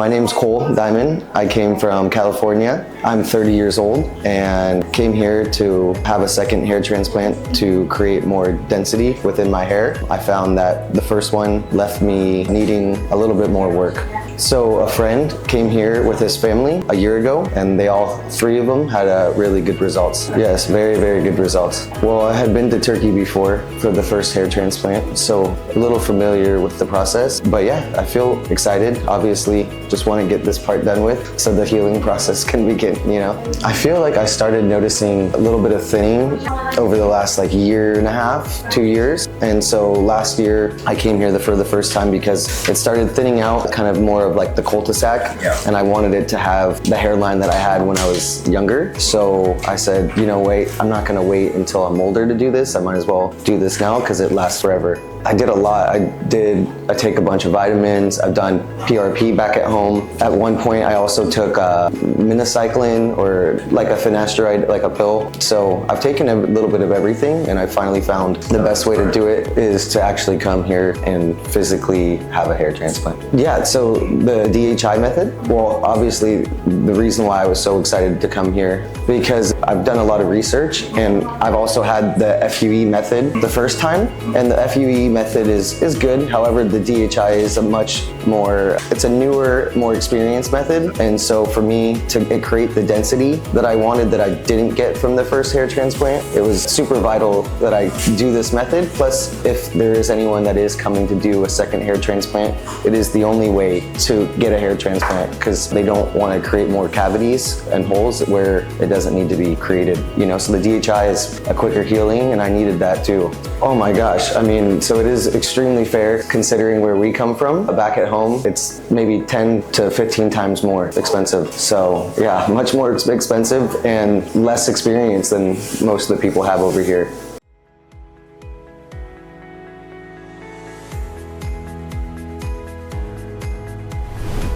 My name's Cole Diamond. I came from California. I'm 30 years old and came here to have a second hair transplant to create more density within my hair. I found that the first one left me needing a little bit more work. So a friend came here with his family a year ago, and they all three of them had really good results. Yes, very, very good results. Well, I had been to Turkey before for the first hair transplant, so a little familiar with the process. But yeah, I feel excited. Obviously, just want to get this part done with so the healing process can begin, you know? I feel like I started noticing a little bit of thinning over the last year and a half, 2 years. And so last year I came here for the first time because it started thinning out kind of more of like the cul-de-sac, and I wanted it to have the hairline that I had when I was younger. So I said, you know, wait, I'm not gonna wait until I'm older to do this. I might as well do this now because it lasts forever. I did a lot. I take a bunch of vitamins. I've done PRP back at home. At one point, I also took minocycline or like a finasteride, like a pill. So I've taken a little bit of everything, and I finally found the best way to do it is to actually come here and physically have a hair transplant. Yeah, so the DHI method, well, obviously the reason why I was so excited to come here, because I've done a lot of research, and I've also had the FUE method the first time, and the FUE method is good. However, the DHI is it's a newer, more experienced method. And so for me to create the density that I wanted that I didn't get from the first hair transplant, it was super vital that I do this method. Plus, if there is anyone that is coming to do a second hair transplant, it is the only way to get a hair transplant because they don't want to create more cavities and holes where it doesn't need to be created, you know? So the DHI is a quicker healing, and I needed that too. Oh my gosh, I mean, so it is extremely fair considering where we come from. Back at home, it's maybe 10 to 15 times more expensive. So yeah, much more expensive and less experience than most of the people have over here.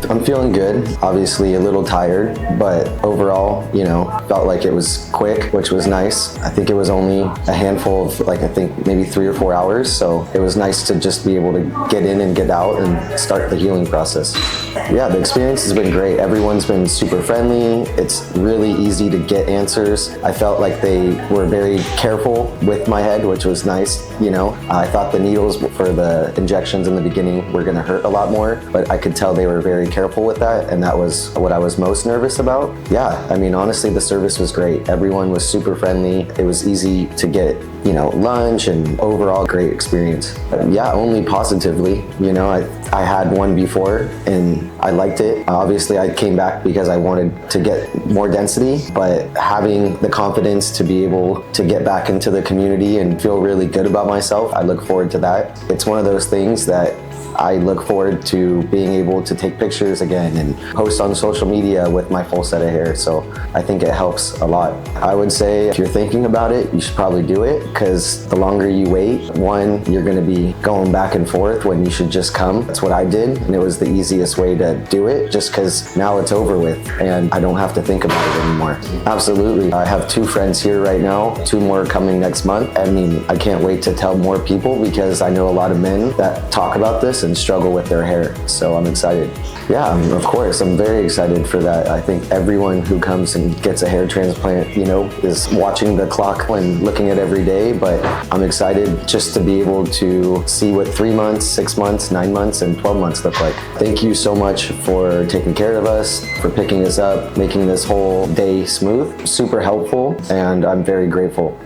I'm feeling good, obviously a little tired, but overall, you know, felt like it was quick, which was nice. I think it was only a handful of I think maybe 3 or 4 hours. So it was nice to just be able to get in and get out and start the healing process. Yeah, the experience has been great. Everyone's been super friendly. It's really easy to get answers. I felt like they were very careful with my head, which was nice, you know. I thought the needles for the injections in the beginning were gonna hurt a lot more, but I could tell they were very careful with that, and that was what I was most nervous about. Yeah, I mean, honestly, the service was great. Everyone was super friendly. It was easy to get, you know, lunch, and overall great experience. Yeah, only positively. You know, I had one before and I liked it. Obviously, I came back because I wanted to get more density, but having the confidence to be able to get back into the community and feel really good about myself, I look forward to that. It's one of those things that I look forward to being able to take pictures again and post on social media with my full set of hair. So I think it helps a lot. I would say if you're thinking about it, you should probably do it, because the longer you wait, one, you're gonna be going back and forth when you should just come. That's what I did, and it was the easiest way to do it, just because now it's over with and I don't have to think about it anymore. Absolutely. I have 2 friends here right now, 2 more coming next month. I mean, I can't wait to tell more people, because I know a lot of men that talk about this and struggle with their hair. So I'm excited. Yeah, of course, I'm very excited for that. I think everyone who comes and gets a hair transplant, you know, is watching the clock and looking at every day, but I'm excited just to be able to see what 3 months, 6 months, 9 months, and 12 months look like. Thank you so much for taking care of us, for picking us up, making this whole day smooth, super helpful, and I'm very grateful.